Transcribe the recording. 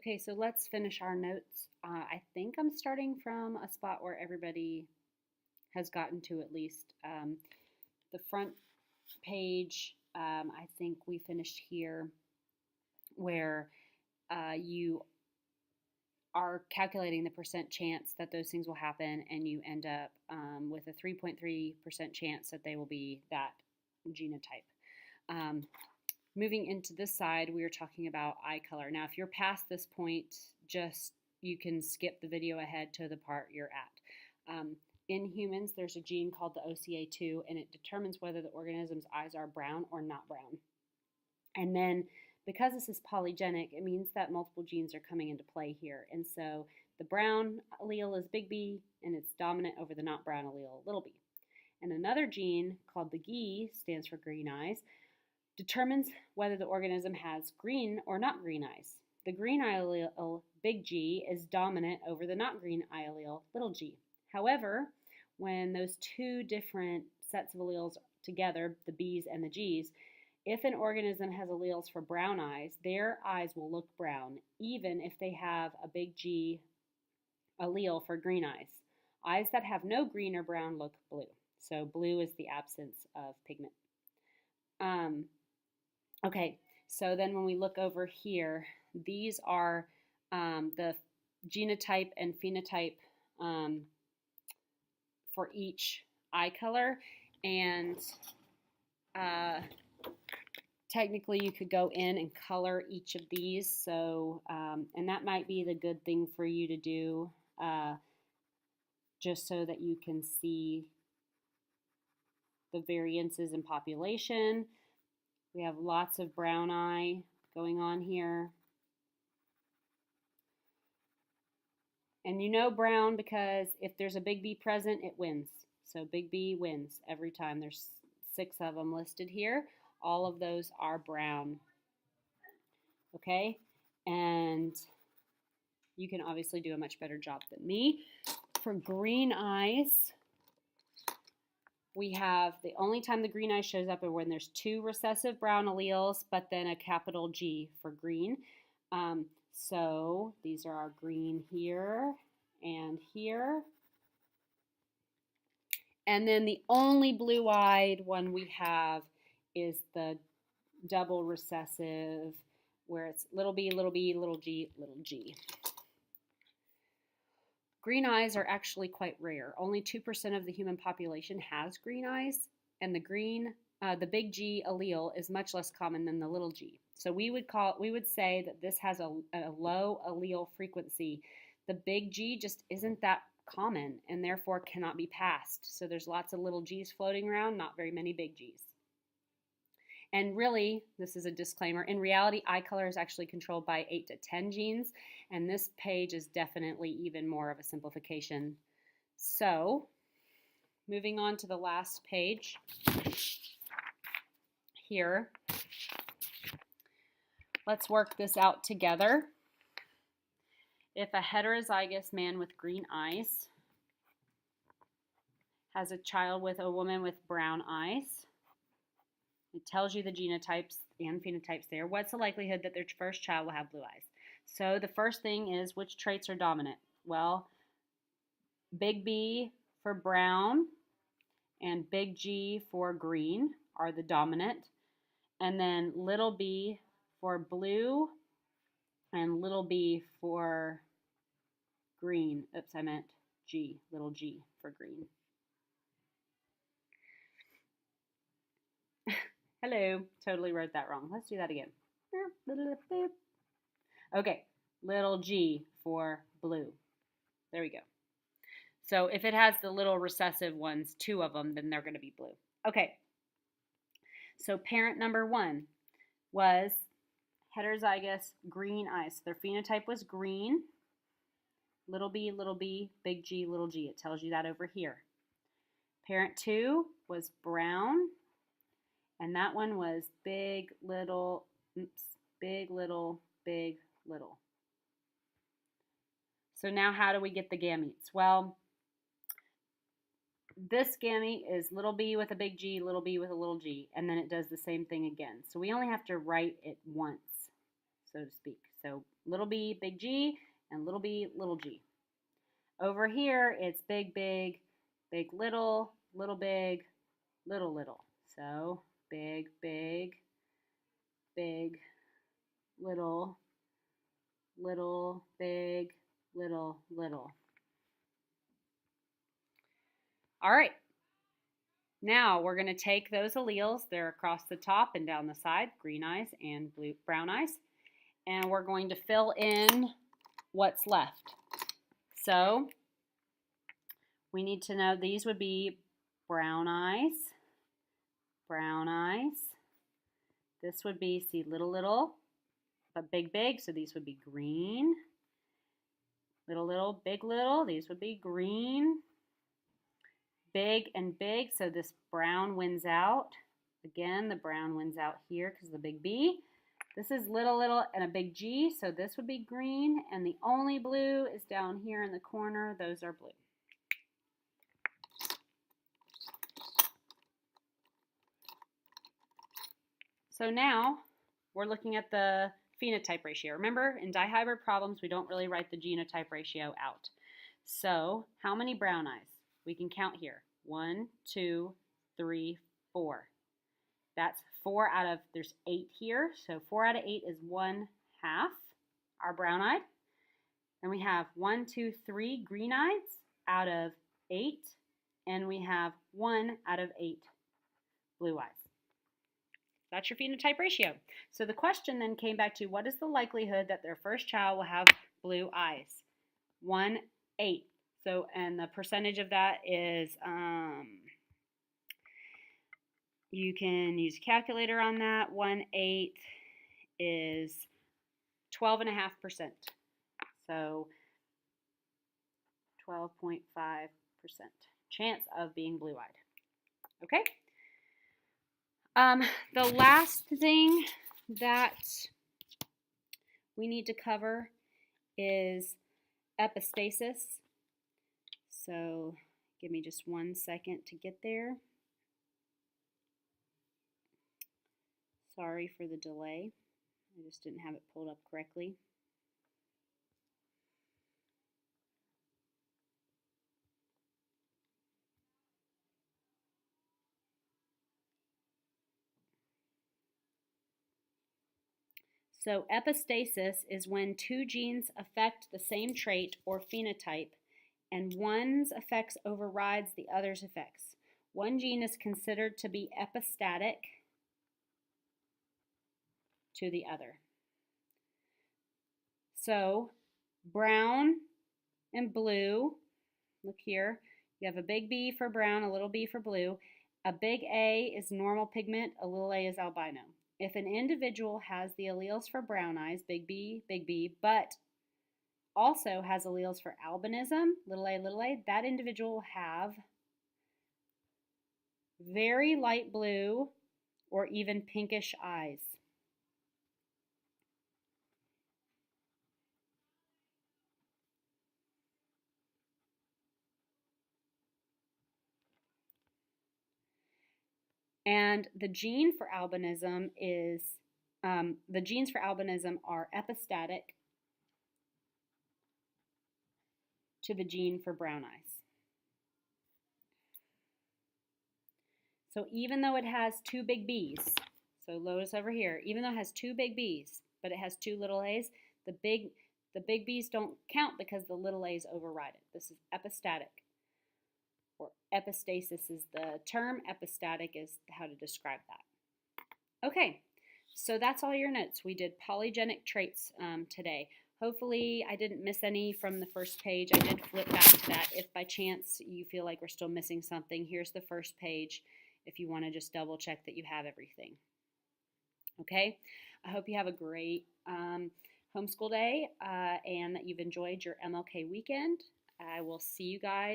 Okay, so let's finish our notes. I think I'm starting from a spot where everybody has gotten to at least. The front page, I think we finished here where you are calculating the percent chance that those things will happen, and you end up with a 3.3% chance that they will be that genotype. Moving into this side, we are talking about eye color. Now, if you're past this point, you can skip the video ahead to the part you're at. In humans, there's a gene called the OCA2, and it determines whether the organism's eyes are brown or not brown. And then, because this is polygenic, it means that multiple genes are coming into play here. And so the brown allele is big B, and it's dominant over the not brown allele, little b. And another gene called the GE, stands for green eyes, determines whether the organism has green or not green eyes. The green eye allele, big G, is dominant over the not green eye allele, little g. However, when those two different sets of alleles together, the B's and the G's, if an organism has alleles for brown eyes, their eyes will look brown, even if they have a big G allele for green eyes. Eyes that have no green or brown look blue. So blue is the absence of pigment. Okay, so then when we look over here, these are the genotype and phenotype for each eye color, and technically you could go in and color each of these, so and that might be the good thing for you to do, just so that you can see the variances in population. We have lots of brown eye going on here. And you know brown because if there's a big B present, it wins. So big B wins every time. There's 6 of them listed here. All of those are brown. Okay? And you can obviously do a much better job than me. For green eyes, we have the only time the green eye shows up is when there's 2 recessive brown alleles, but then a capital G for green. So these are our green here and here. And then the only blue-eyed one we have is the double recessive, where it's little b, little b, little g, little g. Green eyes are actually quite rare. Only 2% of the human population has green eyes, and the big G allele is much less common than the little g. So we would say that this has a low allele frequency. The big G just isn't that common and therefore cannot be passed. So there's lots of little g's floating around, not very many big G's. And really, this is a disclaimer, in reality, eye color is actually controlled by 8 to 10 genes, and this page is definitely even more of a simplification. So, moving on to the last page here, let's work this out together. If a heterozygous man with green eyes has a child with a woman with brown eyes, it tells you the genotypes and phenotypes there. What's the likelihood that their first child will have blue eyes? So the first thing is, which traits are dominant? Well, big B for brown and big G for green are the dominant. And then little b for blue and little b for green. Oops, I meant G, little g for green. Hello, totally wrote that wrong. Let's do that again. Okay, little g for blue. There we go. So if it has the little recessive ones, 2 of them, then they're going to be blue. Okay, so parent number 1 was heterozygous green eyes. Their phenotype was green. Little b, big G, little g. It tells you that over here. Parent 2 was brown. And that one was big, little, big, little, big, little. So now how do we get the gametes? Well, this gamete is little b with a big G, little b with a little g, and then it does the same thing again. So we only have to write it once. so to speak. So little b, big G, and little b, little g. Over here, it's big, big, big, little, little, big, little, little. So big, big, big, little, little, big, little, little. All right. Now we're going to take those alleles, they're across the top and down the side, green eyes and brown eyes, and we're going to fill in what's left. So we need to know these would be brown eyes, brown eyes. This would be, see, little, little, but big, big, so these would be green. Little, little, big, little, these would be green. Big and big, so this brown wins out. Again, the brown wins out here because of the big B. This is little, little, and a big G, so this would be green, and the only blue is down here in the corner. Those are blue. So now we're looking at the phenotype ratio. Remember, in dihybrid problems, we don't really write the genotype ratio out. So how many brown eyes? We can count here. 1, 2, 3, 4. That's 4 out of, there's 8 here. So 4 out of 8 is 1/2 are brown-eyed. And we have 1, 2, 3 green-eyes out of 8. And we have 1 out of 8 blue eyes. That's your phenotype ratio. So the question then came back to, what is the likelihood that their first child will have blue eyes? 1/8. So, and the percentage of that is, you can use a calculator on that. 1/8 is 12.5%. So 12.5% chance of being blue-eyed. Okay? The last thing that we need to cover is epistasis. So give me just 1 second to get there. Sorry for the delay. I just didn't have it pulled up correctly. So epistasis is when two genes affect the same trait or phenotype and one's effects overrides the other's effects. One gene is considered to be epistatic to the other. So brown and blue, look here, you have a big B for brown, a little b for blue. A big A is normal pigment, a little a is albino. If an individual has the alleles for brown eyes, big B, but also has alleles for albinism, little a, that individual will have very light blue or even pinkish eyes. And the gene for albinism is, the genes for albinism are epistatic to the gene for brown eyes. So even though it has two big B's, so Lotus over here, even though it has two big B's, but it has two little A's, the big B's don't count because the little A's override it. This is epistatic, or epistasis is the term. Epistatic is how to describe that. Okay, so that's all your notes. We did polygenic traits today. Hopefully I didn't miss any from the first page. I did flip back to that. If by chance you feel like we're still missing something, here's the first page if you want to just double check that you have everything. Okay, I hope you have a great homeschool day and that you've enjoyed your MLK weekend. I will see you guys